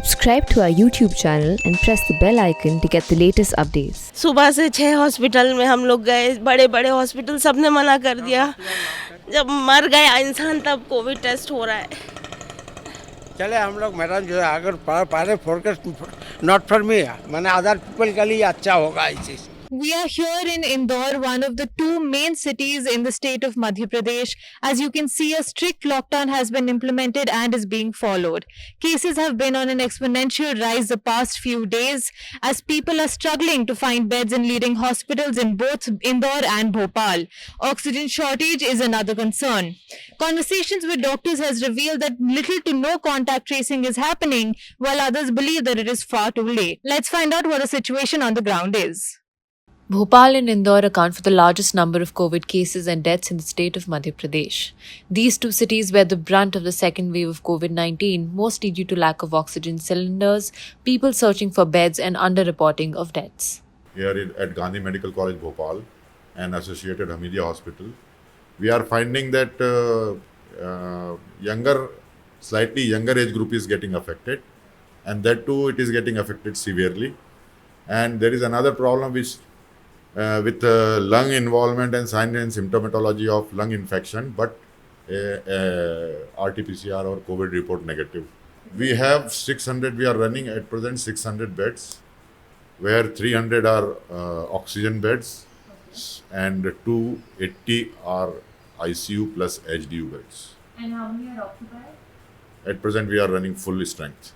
Subscribe to our YouTube channel and press the bell icon to get the latest updates. सुबह से 6 hospital में हम लोग गए, बड़े बड़े हॉस्पिटल सबने मना कर दिया। जब मर गया इंसान तब कोविड टेस्ट हो रहा है। चले हम लोग मैडम जो है अगर पहले फोकस नॉट फॉर मी, मैंने अदर पीपल के लिए अच्छा होगा इस चीज़। We are here in Indore, one of the two main cities in the state of Madhya Pradesh. As you can see, a strict lockdown has been implemented and is being followed. Cases have been on an exponential rise the past few days as people are struggling to find beds in leading hospitals in both Indore and Bhopal. Oxygen shortage is another concern. Conversations with doctors has revealed that little to no contact tracing is happening, while others believe that it is far too late. Let's find out what the situation on the ground is. Bhopal and Indore account for the largest number of COVID cases and deaths in the state of Madhya Pradesh. These two cities bear the brunt of the second wave of COVID-19, mostly due to lack of oxygen cylinders, people searching for beds, and underreporting of deaths. Here at Gandhi Medical College, Bhopal, and associated Hamidia Hospital, we are finding that slightly younger age group is getting affected, and that too it is getting affected severely. And there is another problem which with lung involvement and sign and symptomatology of lung infection, but RT-PCR or COVID report negative. We have 600, we are running at present 600 beds, where 300 are oxygen beds and 280 are ICU plus HDU beds. And how many are occupied? At present we are running full strength,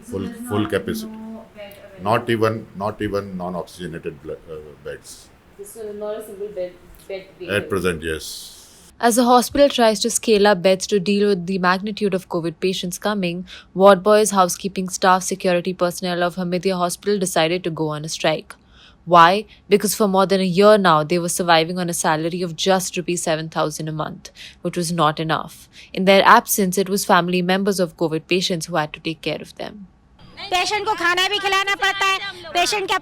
full capacity. Not even non-oxygenated beds. So not a single bed At present, yes. As the hospital tries to scale up beds to deal with the magnitude of COVID patients coming, ward boys, housekeeping staff, security personnel of Hamidia Hospital decided to go on a strike. Why? Because for more than a year now, they were surviving on a salary of just ₹7,000 a month, which was not enough. In their absence, it was family members of COVID patients who had to take care of them. Patient को खाना भी खिलाना पड़ता है, patient का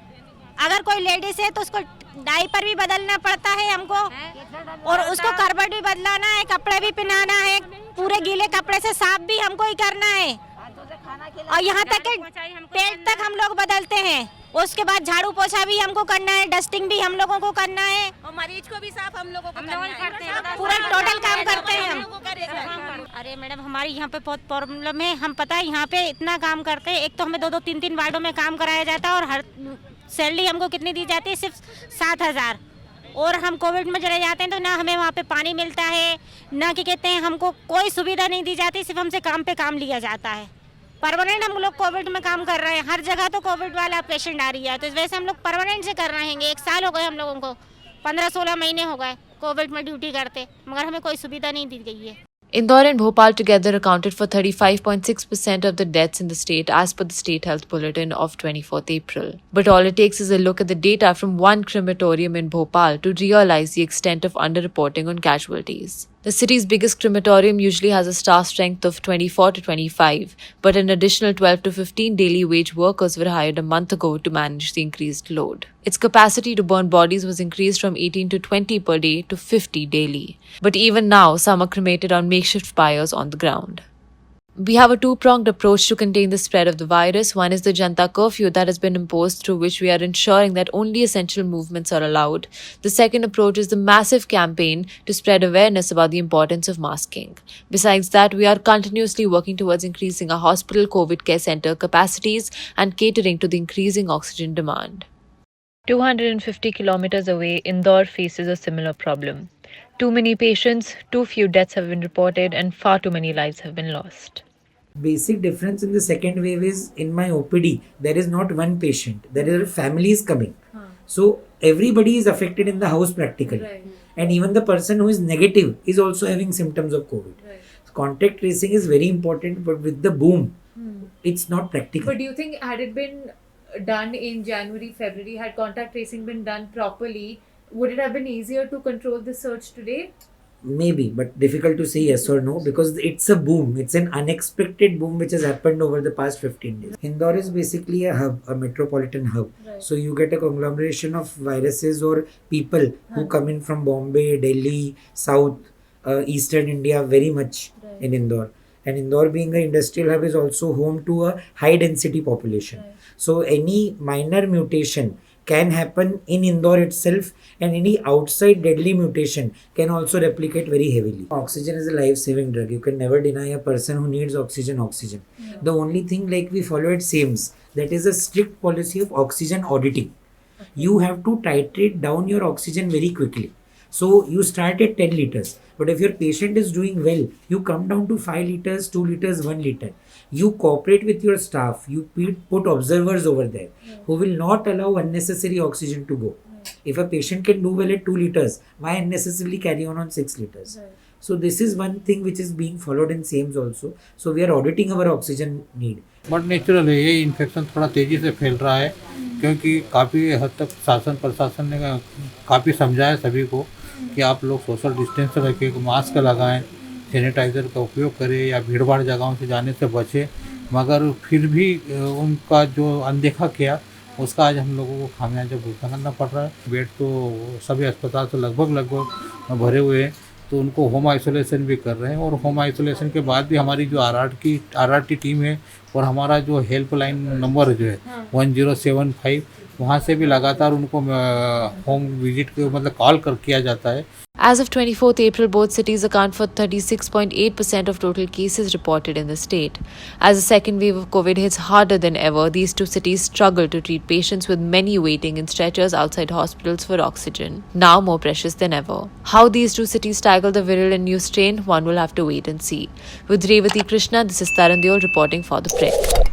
अगर कोई ladies है तो उसको डायपर भी बदलना पड़ता है हमको, और उसको करबट भी बदलाना है, कपड़े भी पहनाना है, पूरे गीले कपड़े से साफ भी हमको ही करना है, और यहाँ तक कि पेट तक हम लोग बदलते हैं। उसके बाद झाड़ू पोछा भी हमको करना है, डस्टिंग भी हम लोगों को करना है, और मरीज को भी साफ हम लोगों को करते हैं, पूरा टोटल काम करते हैं हम। अरे मैडम हमारी यहाँ पे बहुत प्रॉब्लम है, हम पता है यहाँ पे इतना काम करते हैं, एक तो हमें 2-2 3-3 वार्डों में काम कराया जाता है, और हर सैलरी हमको कितनी दी जाती है, सिर्फ 7,000, और हम कोविड में चले जाते हैं तो ना हमें वहाँ पे पानी मिलता है, ना क्या कहते हैं हमको कोई सुविधा नहीं दी जाती, सिर्फ हमसे काम पे काम लिया जाता है। परमानेंट हम लोग कोविड में काम कर रहे हैं, हर जगह तो कोविड वाला पेशेंट आ रही है, तो इस वजह से हम लोग परमानेंट से कर रहेंगे। 1 साल हो गए हम लोगों को, 15-16 महीने हो गए कोविड में ड्यूटी करते, मगर हमें कोई सुविधा नहीं दी गई है। Indore and Bhopal together accounted for 35.6% of the deaths in the state as per the State Health Bulletin of 24th April. But all it takes is a look at the data from one crematorium in Bhopal to realize the extent of underreporting on casualties. The city's biggest crematorium usually has a staff strength of 24 to 25, but an additional 12 to 15 daily wage workers were hired a month ago to manage the increased load. Its capacity to burn bodies was increased from 18 to 20 per day to 50 daily. But even now, some are cremated on makeshift pyres on the ground. We have a two-pronged approach to contain the spread of the virus. One is the Janta curfew that has been imposed, through which we are ensuring that only essential movements are allowed. The second approach is the massive campaign to spread awareness about the importance of masking. Besides that, we are continuously working towards increasing our hospital COVID care center capacities and catering to the increasing oxygen demand. 250 kilometers away, Indore faces a similar problem. Too many patients, too few deaths have been reported, and far too many lives have been lost. Basic difference in the second wave is in my OPD, there is not one patient, there are families coming. So everybody is affected in the house practically. Right. And even the person who is negative is also having symptoms of COVID. Right. So contact tracing is very important, but with the boom, it's not practical. But do you think had it been done in January, February, had contact tracing been done properly, would it have been easier to control the surge today? Maybe, but difficult to say yes or no, because it's a boom. It's an unexpected boom which has happened over the past 15 days. Indore is basically a hub, a metropolitan hub. Right. So you get a conglomeration of viruses or people who come in from Bombay, Delhi, South, Eastern India very much in Indore. And Indore being an industrial hub is also home to a high density population. So any minor mutation can happen in Indore itself, and any outside deadly mutation can also replicate very heavily. Oxygen is a life-saving drug. You can never deny a person who needs oxygen. The only thing like we follow at SAMES, that is a strict policy of oxygen auditing. You have to titrate down your oxygen very quickly. So you start at 10 liters, but if your patient is doing well, you come down to 5 liters, 2 liters, 1 liter. You cooperate with your staff, you put observers over there who will not allow unnecessary oxygen to go. If a patient can do well at 2 liters, why unnecessarily carry on 6 liters? So this is one thing which is being followed in SAMES also. So we are auditing our oxygen need. But natural है, ये infection थोड़ा तेज़ी से फैल रहा है क्योंकि काफ़ी हद तक शासन प्रशासन ने काफ़ी समझाया सभी को कि आप लोग सोशल डिस्टेंस रखें, मास्क लगाएं, सैनिटाइज़र का उपयोग करें या भीड़ भाड़ जगहों से जाने से बचें, मगर फिर भी उनका जो अनदेखा किया उसका आज हम लोगों को खामियाजा भुगतना करना पड़ रहा है। बेड तो सभी अस्पताल से लगभग भरे हुए हैं, तो उनको होम आइसोलेशन भी कर रहे हैं, और होम आइसोलेशन के बाद भी हमारी जो आरआरटी टीम है और हमारा जो हेल्पलाइन नंबर जो है 1075, वहाँ से भी लगातार उनको होम विजिट मतलब कॉल किया जाता है। As of 24th April, both cities account for 36.8% of total cases reported in the state. As the second wave of COVID hits harder than ever, these two cities struggle to treat patients, with many waiting in stretchers outside hospitals for oxygen, now more precious than ever. How these two cities tackle the virulent new strain, one will have to wait and see. With Revati Krishna, this is Taran Deol reporting for The Print.